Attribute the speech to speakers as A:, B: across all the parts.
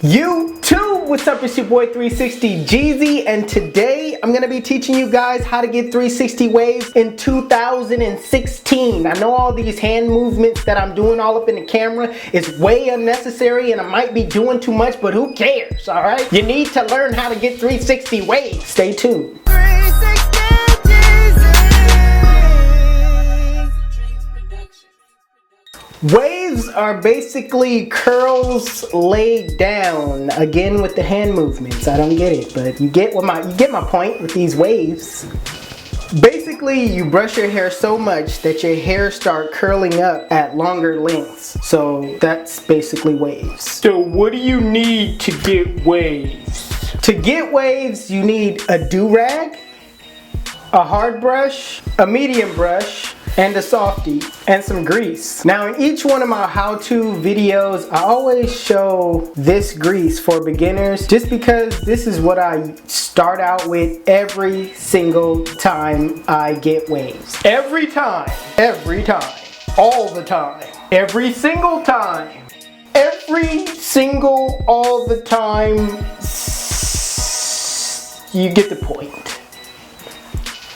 A: YouTube, what's up? It's your boy 360 Jeezy, and today I'm gonna be teaching you guys how to get 360 waves in 2016. I know all these hand movements that I'm doing all up in the camera is way unnecessary and I might be doing too much, but who cares, alright? You need to learn how to get 360 waves. Stay tuned. Waves are basically curls laid down, again with the hand movements. I don't get it, but you get my point with these waves. Basically, you brush your hair so much that your hair start curling up at longer lengths. So that's basically waves.
B: So what do you need to get waves?
A: To get waves, you need a do-rag, a hard brush, a medium brush, and a softie, and some grease. Now in each one of my how-to videos, I always show this grease for beginners just because this is what I start out with every single time I get waves.
B: Every time,
A: all the time, every single time, all the time. You get the point.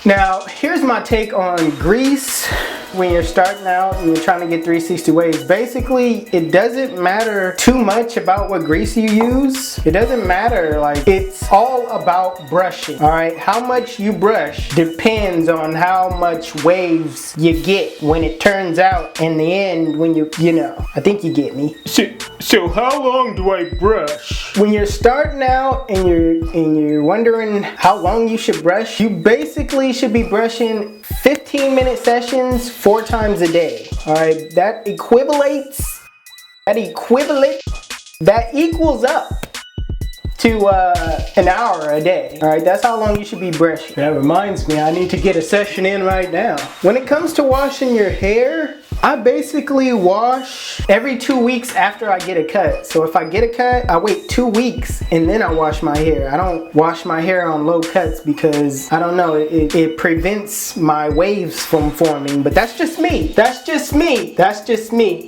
A: Now, here's my take on grease when you're starting out and you're trying to get 360 waves. Basically, it doesn't matter too much about what grease you use. It doesn't matter, like, it's all about brushing, all right? How much you brush depends on how much waves you get when it turns out in the end when you know, I think you get me.
B: So how long do I brush?
A: When you're starting out and you're wondering how long you should brush, you basically should be brushing 15-minute sessions 4 times a day. All right, that equals up to an hour a day. All right, that's how long you should be brushing. That reminds me, I need to get a session in right now. When it comes to washing your hair, I basically wash every 2 weeks after I get a cut. So if I get a cut, I wait 2 weeks and then I wash my hair. I don't wash my hair on low cuts because, I don't know, it prevents my waves from forming. But that's just me. That's just me.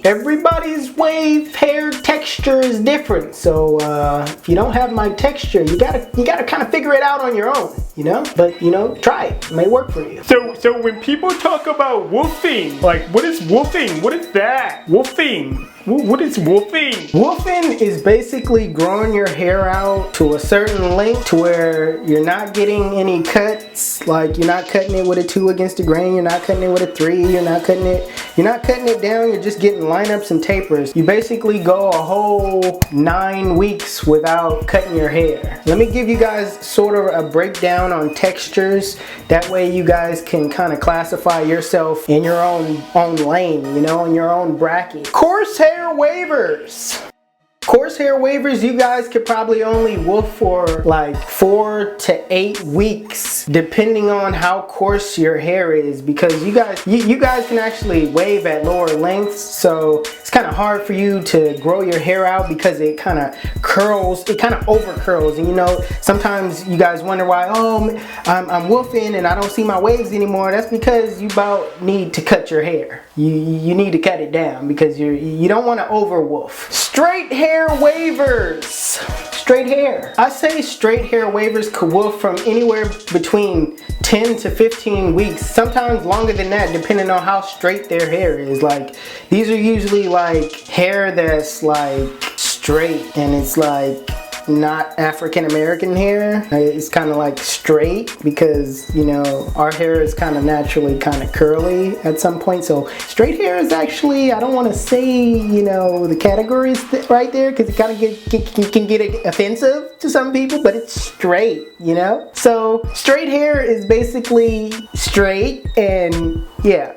A: Everybody's wave hair texture is different. So if you don't have my texture, you gotta kind of figure it out on your own, you know? But, you know, try it. It may work for you.
B: So when people talk about woofing, like, what is woofing? What is that? Woofing. What is woofing?
A: Woofing is basically growing your hair out to a certain length to where you're not getting any cuts. Like, you're not cutting it with a 2 against the grain, you're not cutting it with a 3, you're not cutting it down, you're just getting lineups and tapers. You basically go a whole 9 weeks without cutting your hair. Let me give you guys sort of a breakdown on textures. That way you guys can kind of classify yourself in your own lane, you know, in your own bracket. Coarse hair wavers. Coarse hair wavers, you guys could probably only woof for like 4 to 8 weeks depending on how coarse your hair is, because you guys can actually wave at lower lengths, so it's kind of hard for you to grow your hair out because it kind of curls, it kind of over curls. And you know, sometimes you guys wonder why, oh, I'm woofing and I don't see my waves anymore. That's because you about need to cut your hair. You need to cut it down because you don't want to over woof. Straight hair wavers. Straight hair. I say straight hair wavers could woof from anywhere between 10 to 15 weeks, sometimes longer than that, depending on how straight their hair is. Like, these are usually like hair that's like straight and it's like not African American hair. It's kind of like straight because, you know, our hair is kind of naturally kind of curly at some point. So straight hair is actually, I don't want to say, you know, the categories right there because it kind of can get offensive to some people, but it's straight, you know? So straight hair is basically straight, and yeah.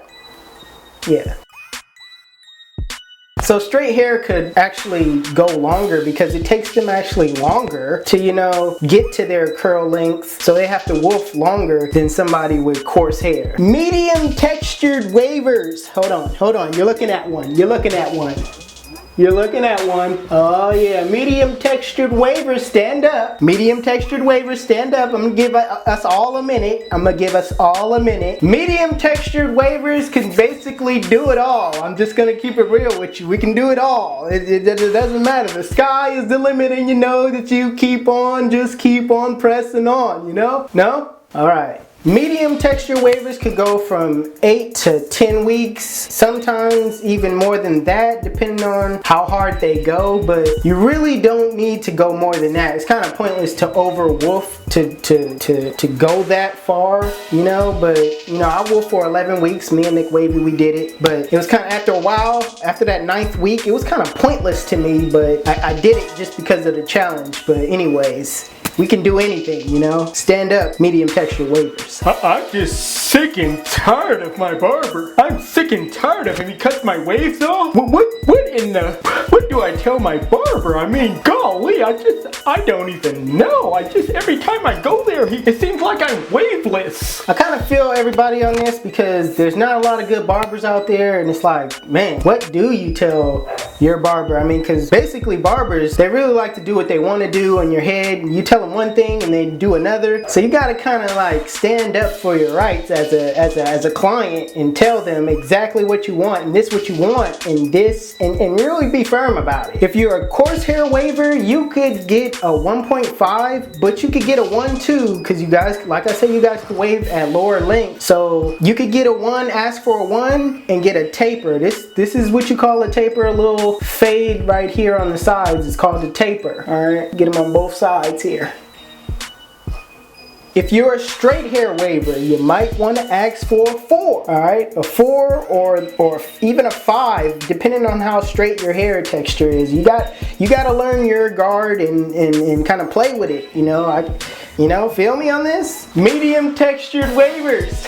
A: So straight hair could actually go longer because it takes them actually longer to, you know, get to their curl length. So they have to wolf longer than somebody with coarse hair. Medium textured wavers. Hold on. You're looking at one. You're looking at one. You're looking at one. Oh yeah, medium textured wavers, stand up. Medium textured wavers, stand up. I'm gonna give us all a minute. Medium textured wavers can basically do it all. I'm just gonna keep it real with you. We can do it all. It doesn't matter. The sky is the limit, and you know that you just keep on pressing on, you know? No? All right. Medium texture wavers could go from 8 to 10 weeks, sometimes even more than that, depending on how hard they go, but you really don't need to go more than that. It's kind of pointless to over wolf to go that far, you know, but you know, I wolfed for 11 weeks, me and McWavy, we did it, but it was kind of, after a while, after that 9th week, it was kind of pointless to me, but I did it just because of the challenge. But anyways, we can do anything, you know? Stand up, medium texture wavers.
B: I'm just sick and tired of my barber. I'm sick and tired of him. He cuts my waves off. What do I tell my barber? I mean, golly, I don't even know. Every time I go there, it seems like I'm waveless.
A: I kind of feel everybody on this because there's not a lot of good barbers out there, and it's like, man, what do you tell your barber? I mean, because basically barbers, they really like to do what they want to do on your head. You tell them one thing and they do another. So you got to kind of like stand up for your rights as a client and tell them exactly what you want, and this what you want, and this, and really be firm about it. If you're a coarse hair waver, you could get a 1.5, but you could get a 1.2 because you guys, like I said, you guys can wave at lower length. So you could get a 1, ask for a 1, and get a taper. This is what you call a taper, a little fade right here on the sides. It's called a taper. All right, get them on both sides here. If you're a straight hair waver, you might want to ask for a 4, all right? A 4 or even a 5, depending on how straight your hair texture is. You got to learn your guard and kind of play with it, you know? Feel me on this? Medium textured wavers.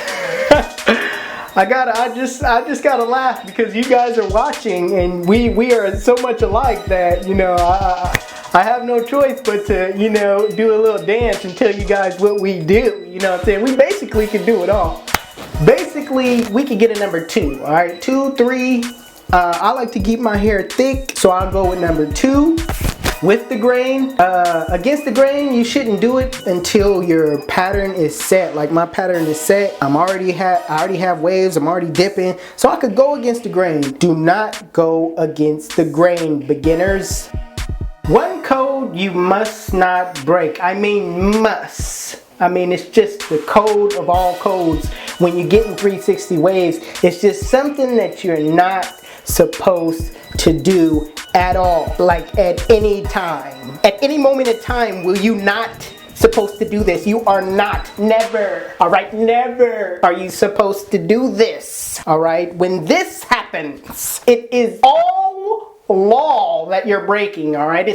A: I just gotta laugh because you guys are watching, and we are so much alike that, you know, I have no choice but to, you know, do a little dance and tell you guys what we do. You know what I'm saying? We basically can do it all. Basically, we could get a number 2, all right? 2, 3. I like to keep my hair thick, so I'll go with number 2. With the grain, against the grain, you shouldn't do it until your pattern is set. Like my pattern is set. I already have waves. I'm already dipping, so I could go against the grain. Do not go against the grain, beginners. One code you must not break. I mean must. I mean, it's just the code of all codes. When you get in 360 waves, it's just something that you're not supposed to do at all, like at any time. At any moment in time, will you not supposed to do this? You are not, never, all right, never are you supposed to do this, all right? When this happens, it is all law that you're breaking, all right?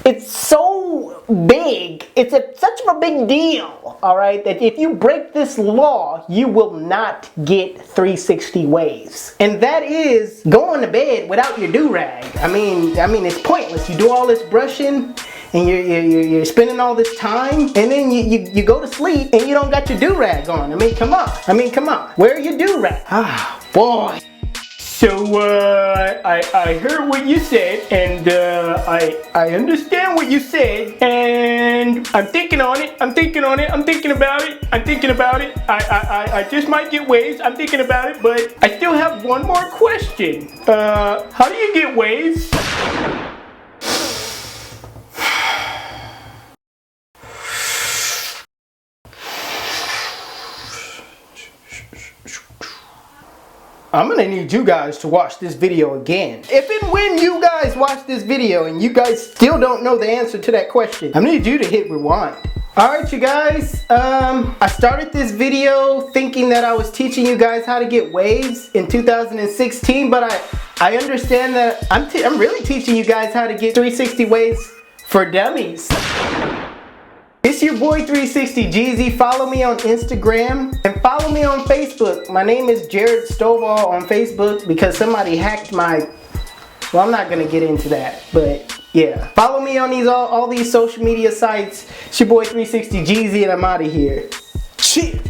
A: It's so big, it's such a big deal, all right, that if you break this law, you will not get 360 waves. And that is going to bed without your do-rag. I mean, it's pointless. You do all this brushing, and you're spending all this time, and then you go to sleep, and you don't got your do-rag on. I mean, come on. Where are your do-rag? Ah, boy.
B: So, I heard what you said, and, I understand what you said, and I'm thinking on it, I'm thinking about it, I just might get waves, I'm thinking about it, but I still have one more question. How do you get waves?
A: I'm gonna need you guys to watch this video again. If and when you guys watch this video and you guys still don't know the answer to that question, I'm gonna need you to hit rewind. Alright you guys, I started this video thinking that I was teaching you guys how to get waves in 2016, but I understand that I'm really teaching you guys how to get 360 waves for dummies. This It's your boy 360 Jeezy. Follow me on Instagram and follow me on Facebook. My name is Jared Stovall on Facebook because somebody hacked my... Well, I'm not gonna get into that, but yeah. Follow me on all these social media sites. It's your boy 360 Jeezy and I'm out of here. Cheers.